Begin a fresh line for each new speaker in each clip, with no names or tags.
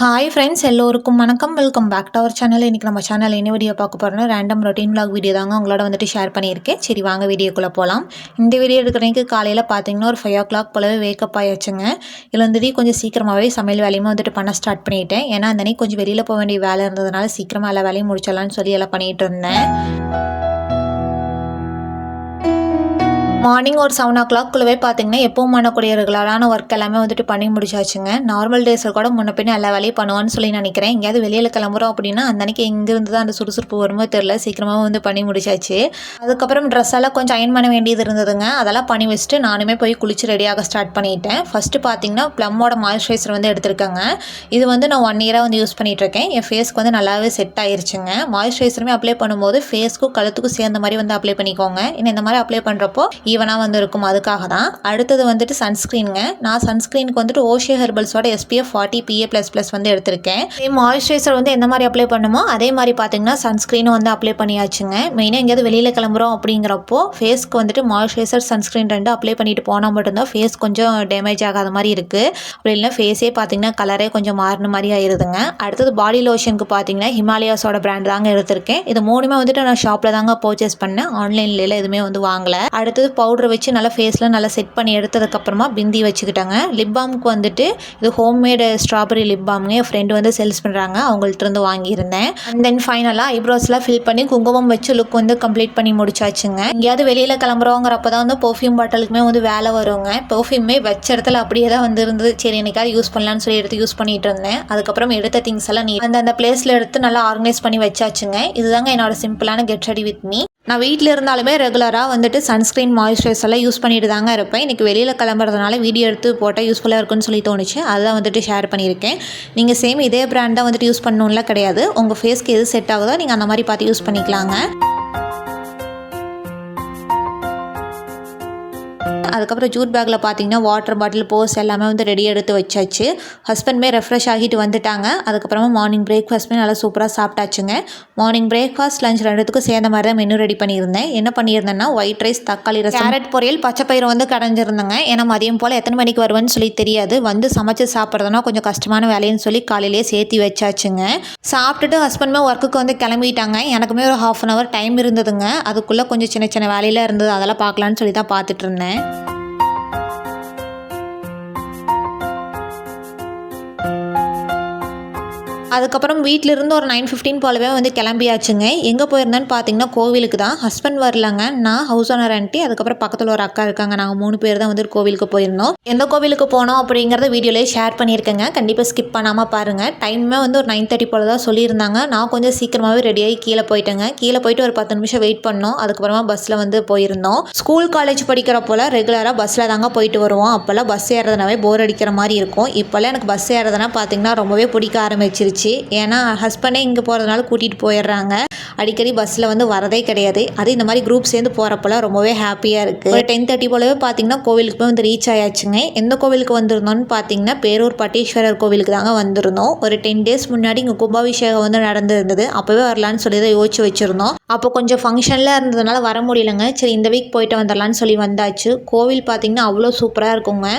Hi friends எல்லோருக்கும் வணக்கம். Welcome back to our channel. இன்றைக்கி நம்ம சேனல் என்ன வீடியோ பார்க்க போகிறோம்னா ரேண்டம் ரொட்டீன் vlog வீடியோ தாங்க உங்களோட வந்துட்டு ஷேர் பண்ணியிருக்கேன். சரி வாங்க வீடியோக்குள்ளே போகலாம். இந்த வீடியோ எடுக்கிறதுக்கு காலையில் பார்த்தீங்கன்னா ஒரு 5 o'clock போலவே வேக்கப் ஆகிடுச்சுங்க. இதில் வந்துட்டு கொஞ்சம் சீக்கிரமாகவே சமையல் வேலையுமே வந்துட்டு பண்ண ஸ்டார்ட் பண்ணிட்டேன். ஏன்னா அந்த அன்றைக்கி கொஞ்சம் வெளியில் போக வேண்டிய வேலை இருந்ததுனால சீக்கிரமாக எல்லா வேலையும் முடிச்சிடலான்னு சொல்லி எல்லாம் பண்ணிகிட்டு இருந்தேன். மார்னிங் ஒரு 7 o'clock பார்த்தீங்கன்னா எப்பவும் பண்ணக்கூடிய ரெகுலரான ஒர்க் எல்லாமே வந்துட்டு பண்ணி முடிச்சாச்சுங்க. நார்மல் டேஸில் கூட முன்ன பின்ன எல்லா வேலையும் பண்ணுவான்னு சொல்லி நினைக்கிறேன். எங்கேயாவது வெளியில் கிளம்புறோம் அப்படின்னா அந்த அன்றைக்கி எங்கேருந்து தான் அந்த சுறுசுறுப்பு வருமோ தெரில, சீக்கிரமாக வந்து பண்ணி முடிச்சாச்சு. அதுக்கப்புறம் ட்ரெஸ் எல்லாம் கொஞ்சம் அயன் பண்ண வேண்டியது இருந்ததுங்க. அதெல்லாம் பண்ணி வச்சுட்டு நானுமே போய் குளிச்சு ரெடியாக ஸ்டார்ட் பண்ணிட்டேன். ஃபஸ்ட்டு பார்த்தீங்கன்னா ப்ளம்மோட மாய்ஸ்சரைசர் வந்து எடுத்திருக்கேங்க. இது வந்து நான் 1 year வந்து யூஸ் பண்ணிகிட்ருக்கேன். என் ஃபேஸ்க்கு வந்து நல்லாவே செட் ஆயிருச்சுங்க. மாய்ஸ்சரைசருமே அப்ளை பண்ணும்போது ஃபேஸ்க்கும் கழுத்துக்கும் சேர்ந்த மாதிரி வந்து அப்ளை பண்ணிக்கோங்க. இன்னும் இந்த மாதிரி அப்ளை பண்ணுறப்போ ஈவனாக வந்து இருக்கும். அதுக்காக தான். அடுத்தது வந்துட்டு சன்ஸ்க்ரீனுங்க. நான் சன்ஸ்க்ரீனுக்கு வந்துட்டு ஓஷியா ஹெர்பல்ஸோட SPF 40 PA++ வந்து எடுத்திருக்கேன். மாய்ஸ்சரைசர் வந்து எந்த மாதிரி அப்ளை பண்ணுமோ அதே மாதிரி பார்த்தீங்கன்னா சன்ஸ்க்ரீனும் வந்து அப்ளை பண்ணியாச்சுங்க. மெயினாக எங்கேயாவது வெளியில் கிளம்புறோம் அப்படிங்கிறப்போ ஃபேஸ்க்கு வந்துட்டு மாய்ஸ்சரைசர் சன்ஸ்க்ரீன் 2 அப்ளை பண்ணிட்டு போனால் மட்டும்தான் ஃபேஸ் கொஞ்சம் டேமேஜ் ஆகாத மாதிரி இருக்குது. அப்படி இல்லைனா ஃபேஸே பார்த்தீங்கன்னா கலரே கொஞ்சம் மாறின மாதிரி ஆயிருதுங்க. அடுத்தது பாடி லோஷனுக்கு பார்த்தீங்கன்னா ஹிமாலயாஸோட பிராண்ட் தாங்க எடுத்திருக்கேன். இது மூணுமே வந்துட்டு நான் ஷாப்பில் தாங்க பர்ச்சேஸ் பண்ணேன். ஆன்லைன்ல எதுவுமே வந்து வாங்கலை. அடுத்தது பவுடர் வச்சு நல்லா ஃபேஸில் நல்லா செட் பண்ணி எடுத்ததுக்கப்புறமா பிந்தி வச்சுக்கிட்டாங்க. லிப் பாம்க்கு வந்துட்டு இது ஹோம்மேடு ஸ்ட்ராபெரி லிப் பாம்ங்க. என் ஃப்ரெண்டு வந்து சேல்ஸ் பண்ணுறாங்க, அவங்கள்ட்ட இருந்து வாங்கியிருந்தேன். அண்ட் தென் ஃபைனலாக ஐப்ரோஸ்லாம் ஃபில் பண்ணி குங்குமம் வச்சு லுக் வந்து கம்ப்ளீட் பண்ணி முடிச்சாச்சுங்க. எங்கேயாவது வெளியில் கிளம்புறோங்கிறப்ப தான் வந்து பெர்ஃப்யூம் பாட்டிலுக்குமே வந்து வேலை வருங்க. பெர்ஃப்யூமே வச்ச இடத்துல அப்படியே தான் வந்து இருந்தது. சரி என்னைக்காவது யூஸ் பண்ணலான்னு சொல்லி எடுத்து யூஸ் பண்ணிட்டு இருந்தேன். அதுக்கப்புறம் எடுத்த திங்ஸ் எல்லாம் அந்த பிளேஸில் எடுத்து நல்லா ஆர்கனைஸ் பண்ணி வச்சாச்சுங்க. இதுதாங்க என்னோட சிம்பிளான கெட் ரெடி வித் மீ. நான் வீட்டில் இருந்தாலுமே ரெகுலராக வந்துட்டு சன்ஸ்க்ரீன் மாய்ஸ்சரைசர் எல்லாம் யூஸ் பண்ணிட்டு தாங்க இருப்பேன். இன்றைக்கி வெளியில் கிளம்புறதுனால வீடியோ எடுத்து போட்டால் யூஸ்ஃபுல்லாக இருக்குன்னு சொல்லி தோணுச்சு. அதுதான் வந்துட்டு ஷேர் பண்ணியிருக்கேன். நீங்கள் சேம் இதே பிராண்ட் தான் வந்துட்டு யூஸ் பண்ணணும்லாம் கிடையாது. உங்கள் ஃபேஸ்க்கு எது செட் ஆகுதோ நீங்கள் அந்த மாதிரி பார்த்து யூஸ் பண்ணிக்கலாங்க. அதுக்கப்புறம் ஜூட் பேக்கில் பார்த்தீங்கன்னா வாட்டர் பாட்டில், போஸ் எல்லாமே வந்து ரெடியாக எடுத்து வச்சாச்சு. ஹஸ்பண்ட்மே ரெஃப்ரெஷ் ஆகிட்டு வந்துட்டாங்க. அதுக்கப்புறமா மார்னிங் பிரேக்ஃபாஸ்ட்மே நல்லா சூப்பராக சாப்பிட்டாச்சுங்க. மார்னிங் பிரேக்ஃபாஸ்ட் லஞ்ச் ரெண்டுத்துக்கும் சேர்ந்த மாதிரி தான் மெனு ரெடி பண்ணியிருந்தேன். என்ன பண்ணியிருந்தேன்னா ஒயிட் ரைஸ், தக்காளி ரசம், கேரட் பொரியல், பச்சைப்பயிறு வந்து கடைஞ்சிருந்தேங்க. ஏன்னா மதியம் போல் எத்தனை மணிக்கு வருவேன்னு சொல்லி தெரியாது. வந்து சமைச்சு சாப்பிட்றதுனா கொஞ்சம் கஷ்டமான வேலைன்னு சொல்லி காலையிலேயே சேர்த்து வச்சாச்சுங்க. சாப்பிட்டுட்டு ஹஸ்பண்ட்மே ஒர்க்குக்கு வந்து கிளம்பிட்டாங்க. எனக்குமே ஒரு 1/2 hour டைம் இருந்ததுங்க. அதுக்குள்ளே கொஞ்சம் சின்ன சின்ன வேலையில் இருந்தது, அதெல்லாம் பார்க்கலான்னு சொல்லி தான் பார்த்துட்டு இருந்தேன். அதுக்கப்புறம் வீட்டிலிருந்து ஒரு 9:15 போலவே வந்து கிளம்பியாச்சுங்க. எங்கே போயிருந்தேன்னு பார்த்தீங்கன்னா கோவிலுக்கு தான். ஹஸ்பண்ட் வரலங்க. நான், ஹவுஸ் ஓனர் ஆண்டி, அதுக்கப்புறம் பக்கத்தில் ஒரு அக்கா இருக்காங்க. நாங்கள் 3 பேர் தான் வந்து கோவிலுக்கு போயிருந்தோம். எந்த கோவிலுக்கு போனோம் அப்படிங்கிறத வீடியோலேயே ஷேர் பண்ணியிருக்கேங்க. கண்டிப்பாக ஸ்கிப் பண்ணாமல் பாருங்கள். டைமே வந்து ஒரு 9:30 போல தான் சொல்லியிருந்தாங்க. நான் கொஞ்சம் சீக்கிரமாகவே ரெடியாகி கீழே போயிட்டேங்க. கீழே போயிட்டு ஒரு 10 நிமிஷம் வெயிட் பண்ணோம். அதுக்கப்புறமா பஸ்ஸில் வந்து போயிருந்தோம். ஸ்கூல் காலேஜ் படிக்கிறப்போல ரெகுலராக பஸ்ஸில் தாங்க போயிட்டு வருவோம். அப்போல்லாம் பஸ் ஏறதுனாவே போர் அடிக்கிற மாதிரி இருக்கும். இப்போல்லாம் எனக்கு பஸ் ஏறதுனா பார்த்தீங்கன்னா ரொம்பவே பிடிக்க ஆரம்பிச்சிருச்சு. ஏன்னா ஹஸ்பண்டே இங்கே போகிறதுனால கூட்டிகிட்டு போயிடுறாங்க. அடிக்கடி பஸ்ஸில் வந்து வரதே கிடையாது. அது இந்த மாதிரி குரூப் சேர்ந்து போகிறப்பெல்லாம் ரொம்பவே ஹாப்பியாக இருக்குது. ஒரு 10:30 போலவே பார்த்தீங்கன்னா கோவிலுக்கு போய் வந்து ரீச் ஆயாச்சுங்க. எந்த கோவிலுக்கு வந்திருந்தோம்னு பார்த்தீங்கன்னா பேரூர் பட்டீஸ்வரர் கோவிலுக்கு தாங்க வந்திருந்தோம். ஒரு 10 days முன்னாடி இங்கே கும்பாபிஷேகம் வந்து நடந்திருந்தது. அப்போவே வரலான்னு சொல்லி தான் யோசிச்சு வச்சுருந்தோம். அப்போ கொஞ்சம் ஃபங்க்ஷனில் இருந்ததுனால வர முடியலைங்க. சரி இந்த வீக் போயிட்டு வந்துடலான்னு சொல்லி வந்தாச்சு. கோவில் பார்த்தீங்கன்னா அவ்வளோ சூப்பராக இருக்குங்க.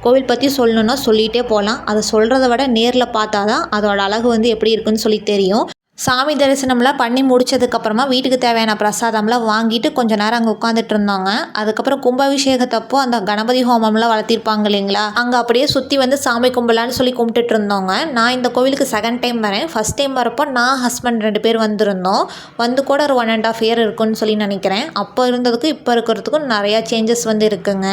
கோவில் பற்றி சொல்லணுன்னா சொல்லிகிட்டே போகலாம். அதை சொல்கிறத விட நேரில் பார்த்தா தான் அதோட அழகு வந்து எப்படி இருக்குன்னு சொல்லி தெரியும். சாமி தரிசனம்லாம் பண்ணி முடிச்சதுக்கப்புறமா வீட்டுக்கு தேவையான பிரசாதம்லாம் வாங்கிட்டு கொஞ்சம் நேரம் அங்கே உட்காந்துட்டு இருந்தோங்க. அதுக்கப்புறம் கும்பாபிஷேகத்தப்போ அந்த கணபதி ஹோமம்லாம் வளர்த்திருப்பாங்க இல்லைங்களா, அங்கே அப்படியே சுற்றி வந்து சாமி கும்பலான்னு சொல்லி கும்பிட்டுட்டு இருந்தோங்க. நான் இந்த கோவிலுக்கு 2nd time வரேன். ஃபஸ்ட் டைம் வரப்போ நான், ஹஸ்பண்ட் 2 பேர் வந்திருந்தோம். வந்து கூட ஒரு 1.5 year இருக்குன்னு சொல்லி நினைக்கிறேன். அப்போ இருந்ததுக்கும் இப்போ இருக்கிறதுக்கும் நிறையா சேஞ்சஸ் வந்து இருக்குங்க.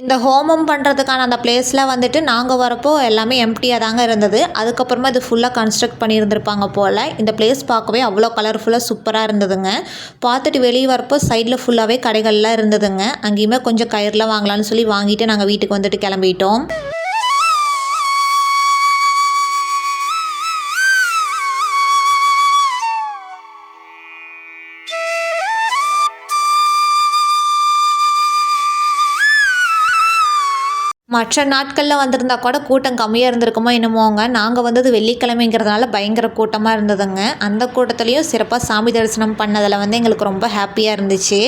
இந்த ஹோமம் பண்ணுறதுக்கான அந்த பிளேஸில் வந்துட்டு நாங்கள் வரப்போ எல்லாமே எம்டியாக தாங்க இருந்தது. அதுக்கப்புறமா இது ஃபுல்லாக கன்ஸ்ட்ரக்ட் பண்ணியிருந்திருப்பாங்க போல். இந்த பிளேஸ் பார்க்கவே அவ்வளோ கலர்ஃபுல்லாக சூப்பராக இருந்ததுங்க. பார்த்துட்டு வெளியே வரப்போ சைடில் ஃபுல்லாகவே கடைகள்லாம் இருந்ததுங்க. அங்கேயுமே கொஞ்சம் கயிறுலாம் வாங்கலான்னு சொல்லி வாங்கிட்டு நாங்கள் வீட்டுக்கு வந்துட்டு கிளம்பிட்டோம். மற்ற நாட்களில் வந்திருந்தா கூட கூட்டம் கம்மியாக இருந்திருக்குமோ என்னமோங்க. நாங்கள் வந்தது வெள்ளிக்கிழமைங்கிறதுனால பயங்கர கூட்டமாக இருந்ததுங்க. அந்த கூட்டத்துலேயும் சிறப்பாக சாமி தரிசனம் பண்ணதில் வந்து எங்களுக்கு ரொம்ப ஹாப்பியாக இருந்துச்சு.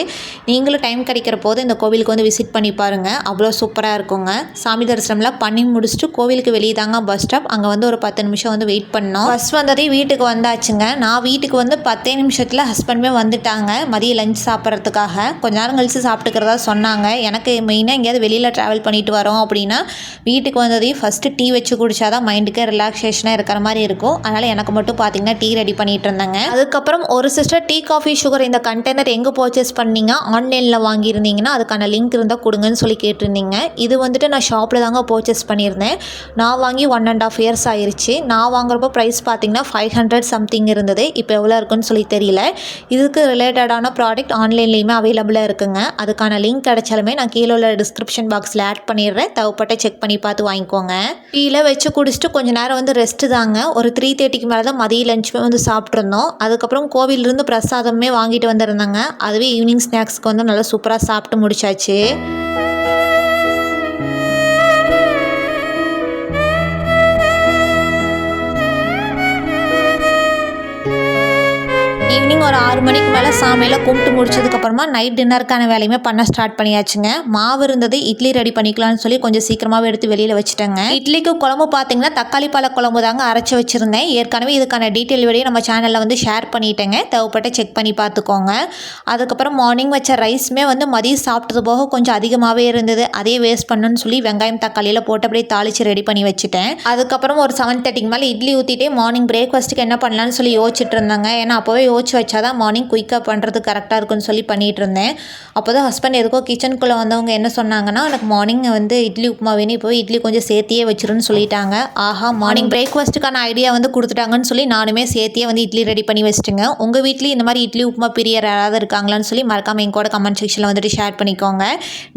நீங்களும் டைம் கிடைக்கிற போது இந்த கோவிலுக்கு வந்து விசிட் பண்ணி பாருங்கள், அவ்வளோ சூப்பராக இருக்குங்க. சாமி தரிசனம்லாம் பண்ணி முடிச்சுட்டு கோவிலுக்கு வெளியே தாங்க பஸ் ஸ்டாப். அங்கே வந்து ஒரு 10 நிமிஷம் வந்து வெயிட் பண்ணோம். பஸ் வந்ததே வீட்டுக்கு வந்தாச்சுங்க. நான் வீட்டுக்கு வந்து 10 நிமிஷத்தில் ஹஸ்பண்டுமே வந்துட்டாங்க மதியம் லஞ்ச் சாப்பிட்றதுக்காக. கொஞ்ச நேரம் கழித்து சாப்பிட்டுக்கிறதா சொன்னாங்க. எனக்கு மெயினாக எங்கேயாவது வெளியில் ட்ராவல் பண்ணிட்டு வரோம் அப்படின்னா வீட்டுக்கு வந்ததையும் ஃபஸ்ட்டு டீ வச்சு குடித்தாதான் மைண்டுக்கு ரிலாக்ஸேஷனாக இருக்கிற மாதிரி இருக்கும். அதனால் எனக்கு மட்டும் பார்த்திங்கன்னா டீ ரெடி பண்ணிகிட்டு இருந்தாங்க. அதுக்கப்புறம் ஒரு சிஸ்டர் டீ காஃபி சுகர் இந்த கண்டெய்னர் எங்கே பர்ச்சேஸ் பண்ணீங்க, ஆன்லைனில் வாங்கியிருந்தீங்கன்னா அதுக்கான லிங்க் இருந்தால் கொடுங்கன்னு சொல்லி கேட்டிருந்தீங்க. இது வந்துட்டு நான் ஷாப்பில் தாங்க பர்ச்சேஸ் பண்ணியிருந்தேன். நான் வாங்கி 1.5 இயர்ஸ் ஆயிடுச்சு. நான் வாங்குறப்போ ப்ரைஸ் பார்த்திங்கன்னா 500 சம்திங் இருந்தது. இப்போ எவ்வளோ இருக்குன்னு சொல்லி தெரியல. இதுக்கு ரிலேட்டடான ப்ராடக்ட் ஆன்லைன்லேயுமே அவைலபிளாக இருக்குங்க. அதுக்கான லிங்க் கிடைச்சாலுமே நான் கீழே உள்ள டிஸ்கிரிப்ஷன் பாக்ஸில் ஆட் பண்ணிடுறேன். தேவைப்பட்ட செக் பண்ணி பார்த்து வாங்கிக்கோங்க. டீயில் வச்சு குடிச்சிட்டு கொஞ்சம் நேரம் வந்து ரெஸ்ட்டு தாங்க. ஒரு 3:30க்கு மேலே தான் மதிய லஞ்சுமே வந்து சாப்பிட்ருந்தோம். அதுக்கப்புறம் கோவிலிருந்து பிரசாதமே வாங்கிட்டு வந்துருந்தாங்க. அதுவே ஈவினிங் ஸ்நாக்ஸ்க்கு வந்து நல்லா சூப்பராக சாப்பிட்டு முடிச்சாச்சு. ஈவினிங் ஒரு 6 மணிக்கு மேலே சாமியெல்லாம் கும்பிட்டு முடிச்சதுக்கப்புறமா நைட் டின்னருக்கான வேலையுமே பண்ண ஸ்டார்ட் பண்ணியாச்சுங்க. மாவு இருந்தது, இட்லி ரெடி பண்ணிக்கலாம்னு சொல்லி கொஞ்சம் சீக்கிரமாகவே எடுத்து வெளியில் வச்சுட்டேங்க. இட்லிக்கு குழம்பு பார்த்தீங்கன்னா தக்காளி பழ குழம்பு தாங்க அரைச்சி வச்சுருந்தேன். ஏற்கனவே இதுக்கான டீட்டெயில் வீடியோ நம்ம சேனலில் வந்து ஷேர் பண்ணிட்டேங்க. தேவைப்பட்ட செக் பண்ணி பார்த்துக்கோங்க. அதுக்கப்புறம் மார்னிங் வச்ச ரைஸுமே வந்து மதியம் சாப்பிட்டது போக கொஞ்சம் அதிகமாகவே இருந்தது. அதே வேஸ்ட் பண்ணுன்னு சொல்லி வெங்காயம் தக்காளியில் போட்டு அப்படியே தாளித்து ரெடி பண்ணி வச்சுட்டேன். அதுக்கப்புறம் ஒரு 7:30க்கு மேலே இட்லி ஊற்றிட்டே மார்னிங் பிரேக்ஃபாஸ்ட்டுக்கு என்ன பண்ணலான்னு சொல்லி யோசிச்சுட்டு இருந்தாங்க. ஏன்னா அப்போவே யோசிச்சு வச்சாதான் மார்னிங் குயிக்காக பண்ணுறது கரெக்டாக இருக்குன்னு சொல்லி பண்ணிகிட்டு இருந்தேன். அப்போ தான் ஹஸ்பண்ட் எதுக்கோ கிச்சனுக்குள்ளே வந்தவங்க என்ன சொன்னாங்கன்னா, எனக்கு மார்னிங் வந்து இட்லி உப்புமா வேணும், இப்போ இட்லி கொஞ்சம் சேர்த்தியே வச்சிருன்னு சொல்லிட்டாங்க. ஆஹா, மார்னிங் பிரேக்ஃபாஸ்ட்டுக்கான ஐடியா வந்து கொடுத்துட்டாங்கன்னு சொல்லி நானுமே சேர்த்தியே வந்து இட்லி ரெடி பண்ணி வச்சுட்டுங்க. உங்கள் வீட்லேயும் இந்த மாதிரி இட்லி உப்புமா பிரியர் யாராவது இருக்காங்களான்னு சொல்லி மறக்காமல் என் கூட கமெண்ட் செக்ஷனில் வந்துட்டு ஷேர் பண்ணிக்கோங்க.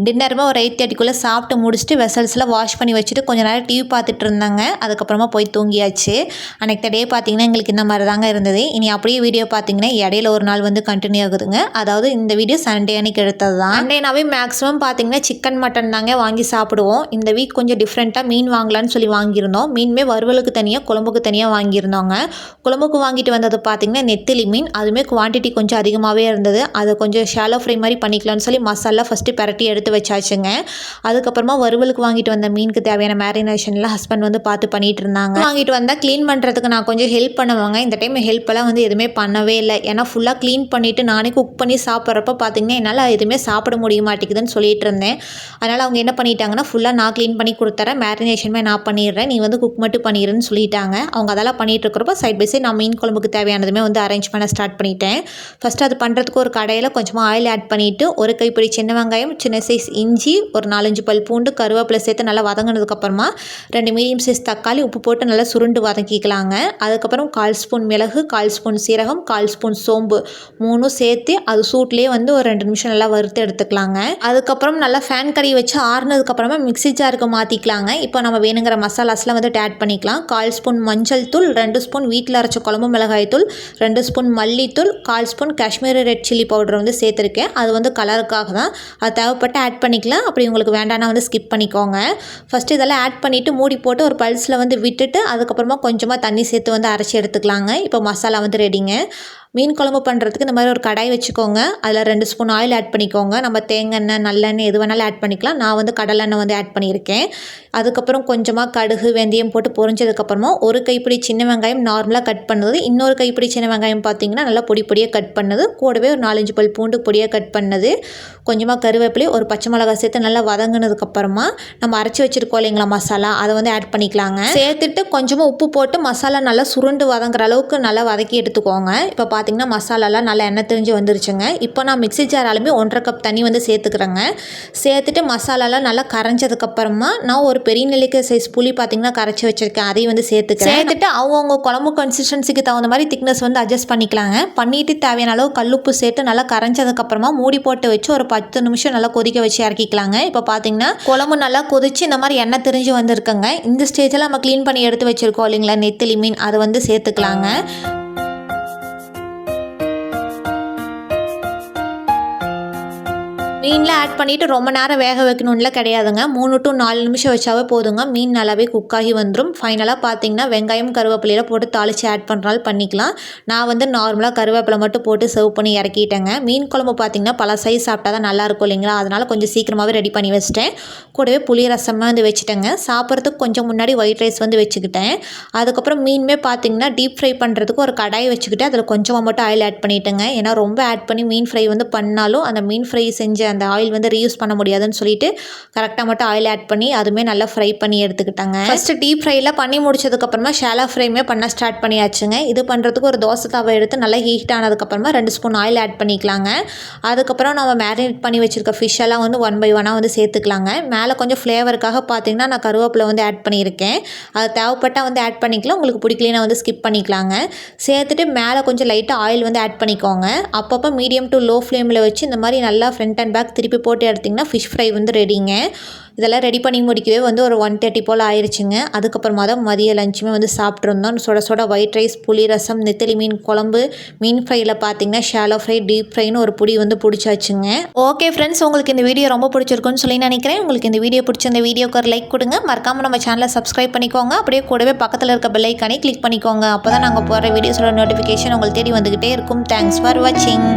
டின்னருமே ஒரு 8:30க்குள்ளே சாப்பிட்டு முடிச்சுட்டு வெசல்ஸில் வாஷ் பண்ணி வச்சுட்டு கொஞ்சம் நேரம் டிவி பார்த்துட்டு இருந்தாங்க. அதுக்கப்புறமா போய் தூங்கியாச்சு. அன்றைக்கு டே பார்த்தீங்கன்னா எங்களுக்கு இந்த மாதிரி தாங்க இருந்தது. இனி அப்படியே வீடியோ பார்த்தீங்கன்னா இடையில ஒரு நாள் வந்து கண்டினியூ ஆகுதுங்க. அதாவது இந்த வீடியோ சண்டே அன்னைக்கு எடுத்தது தான். சண்டேனாவே மேக்ஸிமம் பார்த்தீங்கன்னா சிக்கன் மட்டன் தாங்க வாங்கி சாப்பிடுவோம். இந்த வீக் கொஞ்சம் டிஃப்ரெண்ட்டாக மீன் வாங்கலான்னு சொல்லி வாங்கியிருந்தோம். மீனுமே வறுவலுக்கு தனியாக குழம்புக்கு தனியாக வாங்கியிருந்தோங்க. குழம்புக்கு வாங்கிட்டு வந்தது பார்த்தீங்கன்னா நெத்திலி மீன். அதுவுமே குவான்டிட்டி கொஞ்சம் அதிகமாகவே இருந்தது. அதை கொஞ்சம் ஷாலோ ஃப்ரை மாதிரி பண்ணிக்கலாம்னு சொல்லி மசாலா ஃபஸ்ட்டு பரட்டி எடுத்து வச்சாச்சுங்க. அதுக்கப்புறமா வறுவலுக்கு வாங்கிட்டு வந்த மீனுக்கு தேவையான மேரினேஷன்லாம் ஹஸ்பண்ட் வந்து பார்த்து பண்ணிட்டு இருந்தாங்க. வாங்கிட்டு வந்தால் க்ளீன் பண்ணுறதுக்கு நான் கொஞ்சம் ஹெல்ப் பண்ணுவாங்க. இந்த டைம் ஹெல்ப்பெல்லாம் வந்து எதுவுமே பண்ணவே இல்லை. ஏன்னா ஃபுல்லாக க்ளீன் பண்ணிவிட்டு நானே குக் பண்ணி சாப்பிட்றப்ப பார்த்திங்கன்னா என்னால் எதுவுமே சாப்பிட முடிய மாட்டேங்குதுன்னு சொல்லிட்டு இருந்தேன். அதனால் அவங்க என்ன பண்ணிட்டாங்கன்னா, ஃபுல்லாக நான் க்ளீன் பண்ணி கொடுத்துறேன், மேரினேஷனுமே நான் பண்ணிடுறேன், நீ வந்து குக் மட்டும் பண்ணிடுன்னு சொல்லிட்டாங்க. அவங்க அதெல்லாம் பண்ணிகிட்டு இருக்கிறப்ப சைட் பை சைட் நான் மீன் குழம்புக்கு தேவையானதுமே வந்து அரேஞ்ச் பண்ண ஸ்டார்ட் பண்ணிட்டேன். ஃபஸ்ட்டு அது பண்ணுறதுக்கு ஒரு கடையில் கொஞ்சமாக ஆயில் ஆட் பண்ணிவிட்டு ஒரு கைப்பிடி சின்ன வெங்காயம், சின்ன சைஸ் இஞ்சி, ஒரு 4-5 பல் பூண்டு, கருவேப்பிலை சேர்த்து நல்லா வதங்கினதுக்கப்புறமா 2 மீடியம் சைஸ் தக்காளி உப்பு போட்டு நல்லா சுருண்டு வதக்கிக்கலாங்க. அதுக்கப்புறம் 1/4 ஸ்பூன் மிளகு, 1/4 ஸ்பூன் சீரகம், 1/4 ஸ்பூன் சோம்பு 3 சேர்த்து அது சூட்லேயே வந்து ஒரு 2 நிமிஷம் நல்லா வறுத்து எடுத்துக்கலாங்க. அதுக்கப்புறம் நல்லா ஃபேன் கறி வச்சு ஆறுனதுக்கப்புறமா மிக்ஸி ஜாருக்கு மாற்றிக்கலாங்க. இப்போ நம்ம வேணுங்கிற மசாலாஸ்லாம் வந்து ஆட் பண்ணிக்கலாம். 1/4 ஸ்பூன் மஞ்சள் தூள், 2 ஸ்பூன் வீட்டில் அரைச்ச குழம்பு மிளகாய் தூள், 2 ஸ்பூன் மல்லித்தூள், 1/4 spoon Kashmiri red chilli powder வந்து சேர்த்துருக்கேன். அது வந்து கலருக்காக தான். அது தேவைப்பட்டு ஆட் பண்ணிக்கலாம். அப்படி உங்களுக்கு வேண்டானா வந்து ஸ்கிப் பண்ணிக்கோங்க. ஃபஸ்ட்டு இதெல்லாம் ஆட் பண்ணிவிட்டு மூடி போட்டு ஒரு பல்ஸில் வந்து விட்டுட்டு அதுக்கப்புறமா கொஞ்சமாக தண்ணி சேர்த்து வந்து அரைச்சி எடுத்துக்கலாங்க. இப்போ மசாலா வந்து ரெடிங்க. மீன் குழம்பு பண்ணுறதுக்கு இந்த மாதிரி ஒரு கடாய் வச்சுக்கோங்க. அதில் 2 ஸ்பூன் ஆயில் ஆட் பண்ணிக்கோங்க. நம்ம தேங்காய் எண்ணெய், நல்லெண்ணெய் எது வேணாலும் ஆட் பண்ணிக்கலாம். நான் வந்து கடலெண்ணெய் வந்து ஆட் பண்ணியிருக்கேன். அதுக்கப்புறம் கொஞ்சமாக கடுகு, வெந்தயம் போட்டு பொரிஞ்சதுக்கப்புறமா ஒரு கைப்பிடி சின்ன வெங்காயம் நார்மலாக கட் பண்ணது, இன்னொரு கைப்பிடி சின்ன வெங்காயம் பார்த்திங்கன்னா நல்லா பொடி பொடியாக கட் பண்ணது, கூடவே ஒரு 4-5 பல் பூண்டு பொடியாக கட் பண்ணது, கொஞ்சமாக கருவேப்பிலை, ஒரு பச்சை மிளகாய் சேர்த்து நல்லா வதங்கினதுக்கப்புறமா நம்ம அரைச்சி வச்சுருக்கோம் இல்லைங்களா மசாலா, அதை வந்து ஆட் பண்ணிக்கலாங்க. சேர்த்துட்டு கொஞ்சமாக உப்பு போட்டு மசாலா நல்லா சுருண்டு வதங்குற அளவுக்கு நல்லா வதக்கி எடுத்துக்கோங்க. இப்போ பார்த்திங்கன்னா மசாலாலாம் நல்லா எண்ணெய் தெரிஞ்சு வந்துருச்சுங்க. இப்போ நான் மிக்ஸி ஜாராலுமே 1.5 கப் தண்ணி வந்து சேர்த்துக்கிறேங்க. சேர்த்துட்டு மசாலாலாம் நல்லா கரைஞ்சதுக்கப்புறமா நான் ஒரு பெரிய நெல்லிக்காய் சைஸ் புளி பார்த்திங்கன்னா கரைச்சி வச்சுருக்கேன், அதையும் வந்து சேர்த்துக்கிறேன். சேர்த்துட்டு அவங்கவுங்க குழம்பு கன்சிஸ்டன்சிக்கு தகுந்த மாதிரி திக்னஸ் வந்து அட்ஜஸ்ட் பண்ணிக்கலாங்க. பண்ணிவிட்டு தேவையான அளவு கல்லுப்பு சேர்த்து நல்லா கரைஞ்சதுக்கப்புறமா மூடி போட்டு வச்சு ஒரு 10 நிமிஷம் நல்லா கொதிக்க வச்சு இறக்கிக்கலாங்க. இப்போ பார்த்திங்கன்னா குழம்பு நல்லா கொதிச்சு இந்த மாதிரி எண்ணெய் தெரிஞ்சு வந்துருக்குங்க. இந்த ஸ்டேஜில் நம்ம க்ளீன் பண்ணி எடுத்து வச்சுருக்கோம் இல்லைங்களா நெத்திலி மீன், அதை வந்து சேர்த்துக்கலாங்க. மீன்லாம் ஆட் பண்ணிவிட்டு ரொம்ப நேரம் வேக வைக்கணும்ல கிடையாதுங்க. 3 to 4 நிமிஷம் வச்சாவே போதுங்க. மீன் நல்லாவே குக் ஆகி வந்துடும். ஃபைனலாக பார்த்தீங்கன்னா வெங்காயம் கருவேப்பிலையில் போட்டு தாளித்து ஆட் பண்ணுறாலும் பண்ணிக்கலாம். நான் வந்து நார்மலாக கருவேப்பிலை மட்டும் போட்டு சர்வ் பண்ணி இறக்கிட்டேங்க. மீன் குழம்பு பார்த்தீங்கன்னா பல சைஸ் சாப்பிட்டா தான் நல்லாயிருக்கும் இல்லைங்களா, அதனால் கொஞ்சம் சீக்கிரமாகவே ரெடி பண்ணி வச்சிட்டேன். கூடவே புளி ரசமாக வந்து வச்சுட்டேங்க. சாப்பிட்றதுக்கு கொஞ்சம் முன்னாடி ஒயிட் ரைஸ் வந்து வச்சுக்கிட்டேன். அதுக்கப்புறம் மீனுமே பார்த்தீங்கன்னா டீப் ஃப்ரை பண்ணுறதுக்கு ஒரு கடாய் வச்சுக்கிட்டு அதில் கொஞ்சமாக மட்டும் ஆயில் ஆட் பண்ணிட்டேங்க. ஏன்னா ரொம்ப ஆட் பண்ணி மீன் ஃப்ரை வந்து பண்ணாலும் அந்த மீன் ஃப்ரை செஞ்ச அந்த ஆயில் வந்து ரீயூஸ் பண்ண முடியாதுன்னு சொல்லிட்டு கரெக்டாக மட்டும் ஆயில் ஆட் பண்ணி அதுவுமே நல்லா ஃப்ரை பண்ணி எடுத்துக்கிட்டாங்க. ஃபஸ்ட்டு டீப் ஃப்ரையில் பண்ணி முடிச்சதுக்கப்புறமா ஷாலோ ஃப்ரைமே பண்ண ஸ்டார்ட் பண்ணியாச்சுங்க. இது பண்ணுறதுக்கு ஒரு தோசை தவை எடுத்து நல்லா ஹீட் ஆனதுக்கப்புறமா 2 ஸ்பூன் ஆயில் ஆட் பண்ணிக்கலாங்க. அதுக்கப்புறம் நம்ம மேரினேட் பண்ணி வச்சுருக்க ஃபிஷ் எல்லாம் வந்து 1 by 1 வந்து சேர்த்துக்கலாங்க. மேலே கொஞ்சம் ஃப்ளேவருக்காக பார்த்தீங்கன்னா நான் கருவேப்பிலை வந்து ஆட் பண்ணியிருக்கேன். அது தேவைப்பட்டால் வந்து ஆட் பண்ணிக்கலாம், உங்களுக்கு பிடிக்கலனா வந்து ஸ்கிப் பண்ணிக்கலாங்க. சேர்த்துட்டு மேலே கொஞ்சம் லைட்டாக ஆயில் வந்து ஆட் பண்ணிக்கோங்க. அப்பப்போ மீடியம் டு லோ ஃப்ளேமில் வச்சு இந்த மாதிரி நல்லா ஃப்ரண்ட் அண்ட் பேக் திருப்பி போட்டு எடுத்திங்கன்னா ஃபிஷ் ஃப்ரை வந்து ரெடிங்க. இதெல்லாம் ரெடி பண்ணி முடிக்கவே வந்து ஒரு 1:30 போல் ஆயிடுச்சுங்க. அதுக்கப்புறமா தான் மதிய லஞ்சுமே வந்து சாப்பிட்ருந்தோம். சுட ஒயிட் ரைஸ், புளி ரசம், நெத்திலி மீன் குழம்பு, மீன் ஃப்ரையில் பார்த்தீங்கன்னா ஷாலோ ஃப்ரை, டீப் ஃப்ரைன்னு ஒரு புடி வந்து பிடிச்சாச்சுங்க. ஓகே ஃப்ரெண்ட்ஸ், உங்களுக்கு இந்த வீடியோ ரொம்ப பிடிச்சிருக்குன்னு சொல்லி நினைக்கிறேன். உங்களுக்கு இந்த வீடியோ பிடிச்ச இந்த வீடியோக்கு ஒரு லைக் கொடுங்க. மறக்காமல் நம்ம சேனலை சப்ஸ்கிரைப் பண்ணிக்கோங்க. அப்படியே கூடவே பக்கத்தில் இருக்க பெல் ஐக்கானே கிளிக் பண்ணிக்கோங்க. அப்போ தான் நாங்கள் போகிற வீடியோஸோட நோட்டிஃபிகேஷன் உங்களுக்கு தேடி வந்துக்கிட்டே இருக்கும். தேங்க்ஸ் ஃபார் வாட்சிங்.